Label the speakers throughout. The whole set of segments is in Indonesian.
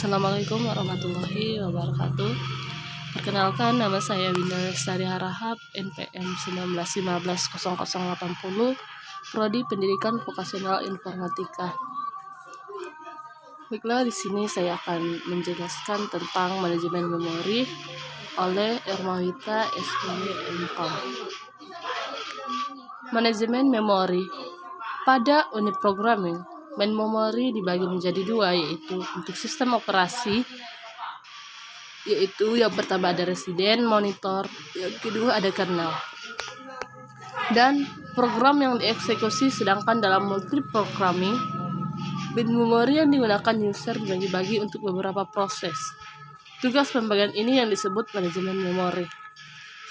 Speaker 1: Assalamualaikum warahmatullahi wabarakatuh. Perkenalkan, nama saya Winda Lestari Harahap, NPM 19150080, Prodi Pendidikan Vokasional Informatika. Baiklah, di sini saya akan menjelaskan tentang manajemen memori oleh Ermawita SPMK. Manajemen memori pada unit programming, main memori dibagi menjadi dua, yaitu untuk sistem operasi, yaitu yang pertama ada residen, monitor, yang kedua ada kernel, dan program yang dieksekusi. Sedangkan dalam multiprogramming, main memori yang digunakan user dibagi-bagi untuk beberapa proses. Tugas pembagian ini yang disebut manajemen memori.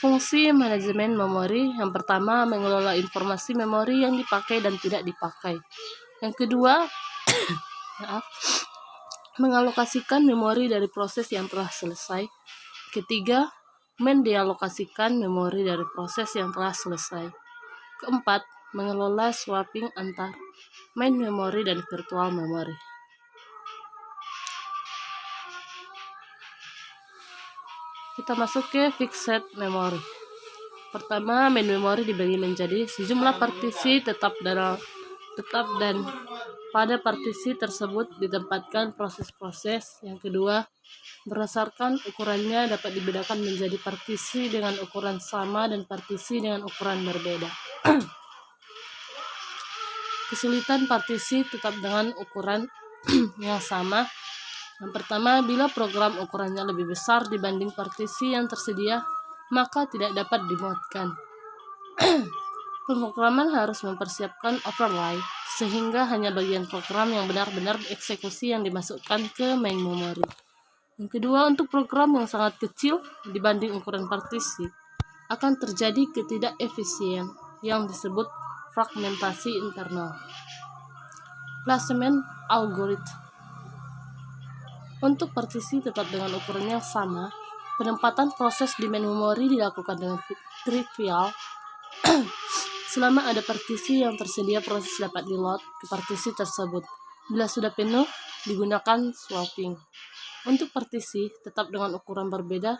Speaker 1: Fungsi manajemen memori yang pertama, mengelola informasi memori yang dipakai dan tidak dipakai. Yang kedua, mengalokasikan memori dari proses yang telah selesai. Ketiga, mendealokasikan memori dari proses yang telah selesai. Keempat, mengelola swapping antar main memori dan virtual memory. Kita masuk ke fixed memory. Pertama, main memory dibagi menjadi sejumlah partisi tetap dan pada partisi tersebut ditempatkan proses-proses. Yang kedua, berdasarkan ukurannya dapat dibedakan menjadi partisi dengan ukuran sama dan partisi dengan ukuran berbeda. Kesulitan partisi tetap dengan ukuran yang sama. Yang pertama, bila program ukurannya lebih besar dibanding partisi yang tersedia, maka tidak dapat dimuatkan. Pemrograman harus mempersiapkan overlay, sehingga hanya bagian program yang benar-benar dieksekusi yang dimasukkan ke main memory. Yang kedua, untuk program yang sangat kecil dibanding ukuran partisi, akan terjadi ketidakefisien yang disebut fragmentasi internal. Placement algorithm. Untuk partisi tetap dengan ukuran yang sama, penempatan proses di main memory dilakukan dengan trivial. Selama ada partisi yang tersedia, proses dapat di-load ke partisi tersebut. Bila sudah penuh, digunakan swapping. Untuk partisi tetap dengan ukuran berbeda,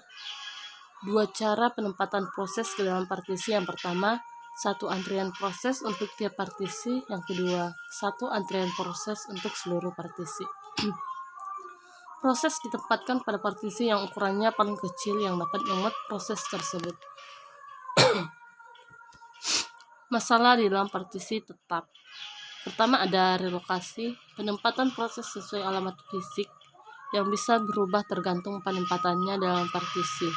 Speaker 1: dua cara penempatan proses ke dalam partisi. Yang pertama, satu antrian proses untuk tiap partisi. Yang kedua, satu antrian proses untuk seluruh partisi. Proses ditempatkan pada partisi yang ukurannya paling kecil yang dapat memuat proses tersebut. Masalah di dalam partisi tetap. Pertama, ada relokasi, penempatan proses sesuai alamat fisik yang bisa berubah tergantung penempatannya dalam partisi.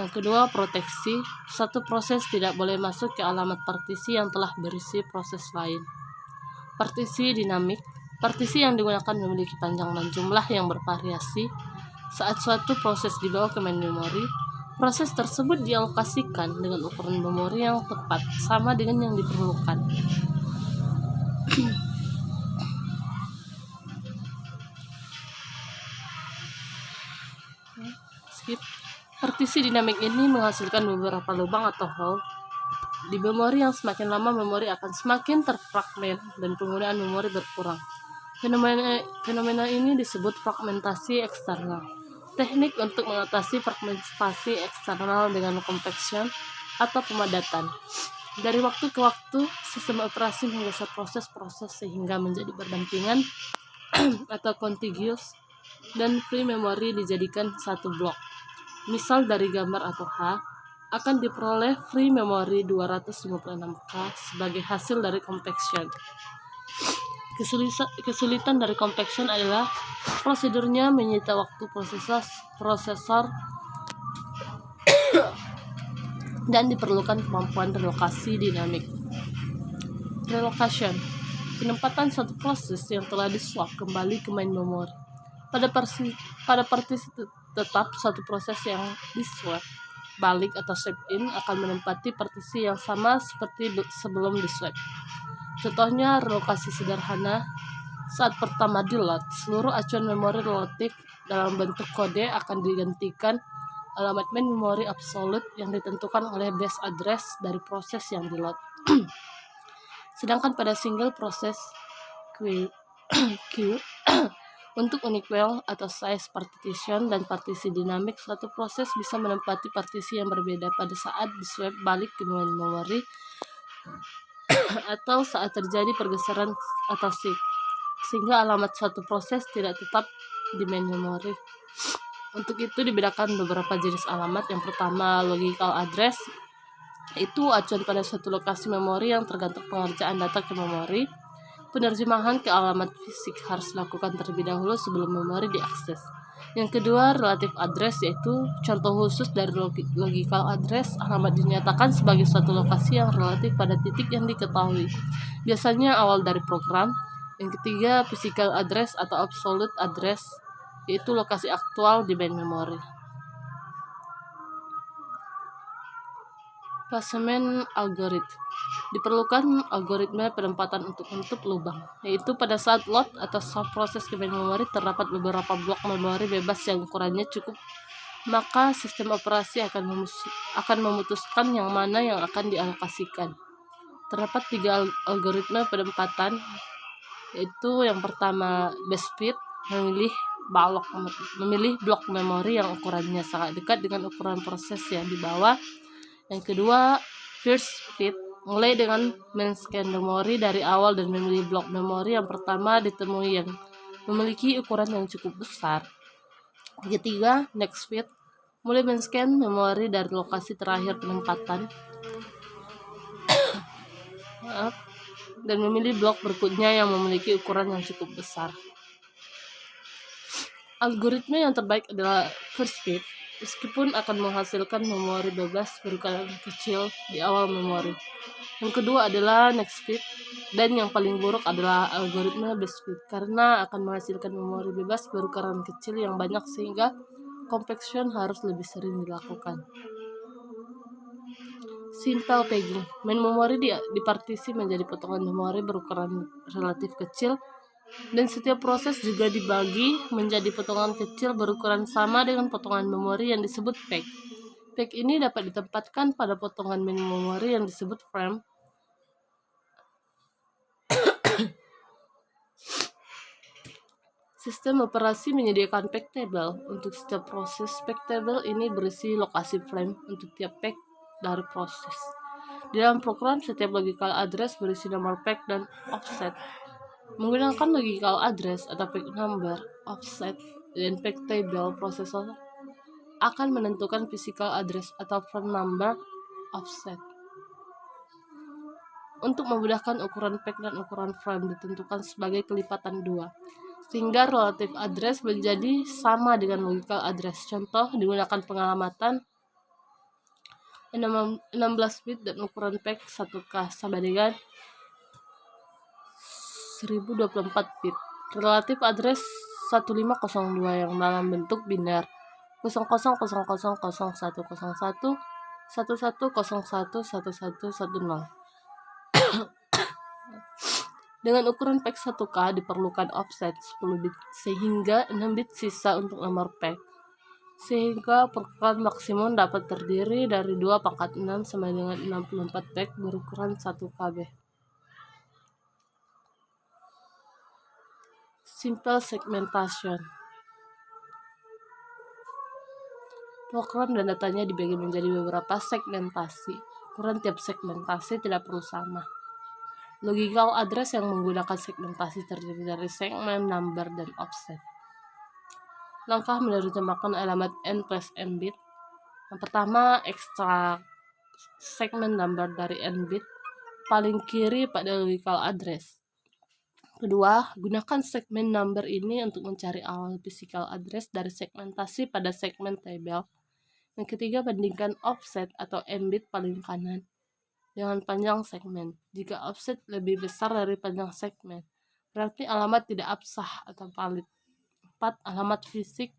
Speaker 1: Yang kedua, proteksi, satu proses tidak boleh masuk ke alamat partisi yang telah berisi proses lain. Partisi dinamik, partisi yang digunakan memiliki panjang dan jumlah yang bervariasi. Saat suatu proses dibawa ke main memory, proses tersebut dialokasikan dengan ukuran memori yang tepat, sama dengan yang diperlukan. Partisi dinamik ini menghasilkan beberapa lubang atau hole di memori yang semakin lama memori akan semakin terfragmen dan penggunaan memori berkurang. Fenomena ini disebut fragmentasi eksternal. Teknik untuk mengatasi fragmentasi eksternal dengan compaction atau pemadatan. Dari waktu ke waktu, sistem operasi menggeser proses-proses sehingga menjadi berdampingan atau contiguous, dan free memory dijadikan satu blok. Misal dari gambar atau H akan diperoleh free memory 256K sebagai hasil dari compaction. Kesulitan dari compaction adalah prosedurnya menyita waktu prosesor dan diperlukan kemampuan relokasi dinamik. Relocation, penempatan satu proses yang telah di-swap kembali ke main memory. Pada partisi tetap, satu proses yang di-swap balik atau swap in akan menempati partisi yang sama seperti sebelum di-swap. Contohnya relokasi sederhana, saat pertama di-load, seluruh acuan memori relatif dalam bentuk kode akan digantikan alamat main memori absolute yang ditentukan oleh base address dari proses yang di-load. Sedangkan pada single proses queue, Untuk unique well atau size partition dan partisi dinamik, suatu proses bisa menempati partisi yang berbeda pada saat di-swap balik ke memori atau saat terjadi pergeseran atau shift, sehingga alamat suatu proses tidak tetap di main memory. Untuk itu dibedakan beberapa jenis alamat. Yang pertama, logical address, itu acuan pada suatu lokasi memori yang tergantung pengerjaan data ke memori. Penerjemahan ke alamat fisik harus dilakukan terlebih dahulu sebelum memori diakses. Yang kedua, relative address, yaitu contoh khusus dari logical address. Alamat dinyatakan sebagai suatu lokasi yang relatif pada titik yang diketahui, biasanya awal dari program. Yang ketiga, physical address atau absolute address, yaitu lokasi aktual di main memory. Placement algorithm. Diperlukan algoritma penempatan untuk menutup lubang, yaitu pada saat load atau proses ke main memory terdapat beberapa blok memori bebas yang ukurannya cukup, maka sistem operasi akan memutuskan yang mana yang akan dialokasikan. Terdapat 3 algoritma penempatan, yaitu yang pertama best fit, memilih blok memori yang ukurannya sangat dekat dengan ukuran proses yang dibawa. Yang kedua, first fit, mulai dengan men-scan memori dari awal dan memilih blok memori yang pertama ditemui yang memiliki ukuran yang cukup besar. Yang ketiga, next fit, mulai men-scan memori dari lokasi terakhir penempatan dan memilih blok berikutnya yang memiliki ukuran yang cukup besar. Algoritma yang terbaik adalah first fit, meskipun akan menghasilkan memori bebas berukuran kecil di awal memori. Yang kedua adalah next fit, dan yang paling buruk adalah algoritma best fit, karena akan menghasilkan memori bebas berukuran kecil yang banyak sehingga compaction harus lebih sering dilakukan. Simple pegging, main memori dipartisi menjadi potongan memori berukuran relatif kecil, dan setiap proses juga dibagi menjadi potongan kecil berukuran sama dengan potongan memori yang disebut peg. Peg ini dapat ditempatkan pada potongan main memori yang disebut frame. Sistem operasi menyediakan peg table untuk setiap proses. Peg table ini berisi lokasi frame untuk tiap peg dari proses. Di dalam program, setiap logical address berisi nomor peg dan offset. Menggunakan logical address atau peg number, offset, dan peg table, prosesor akan menentukan physical address atau frame number, offset. Untuk memudahkan, ukuran peg dan ukuran frame ditentukan sebagai kelipatan 2, sehingga relative address menjadi sama dengan logical address. Contoh, digunakan pengalamatan 16 bit dan ukuran peg 1K sama dengan 1024 bit. Relative address 1502 yang dalam bentuk biner 00000101 11011110. Dengan ukuran peg 1K diperlukan offset 10 bit sehingga 6 bit sisa untuk nomor peg, sehingga perlukan maksimum dapat terdiri dari 2 pangkat 6 sama dengan 64 peg berukuran 1 KB. Simple segmentation. Program dan datanya dibagi menjadi beberapa segmentasi. Ukuran tiap segmentasi tidak perlu sama. Logical address yang menggunakan segmentasi terdiri dari segmen, number, dan offset. Langkah menerjemahkan alamat n plus m bit. Yang pertama, ekstrak segmen number dari n bit paling kiri pada logical address. Kedua, gunakan segmen number ini untuk mencari awal physical address dari segmentasi pada segmen table. Yang ketiga, bandingkan offset atau m bit paling kanan dengan panjang segmen. Jika offset lebih besar dari panjang segmen, berarti alamat tidak absah atau valid. 4. Alamat fisik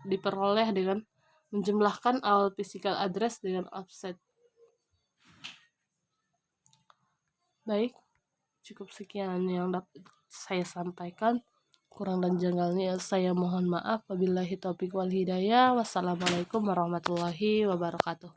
Speaker 1: diperoleh dengan menjumlahkan awal physical address dengan offset. Baik, cukup sekian yang dapat saya sampaikan. Kurang dan janggalnya saya mohon maaf. Wabillahi taufiq wal hidayah. Wassalamualaikum warahmatullahi wabarakatuh.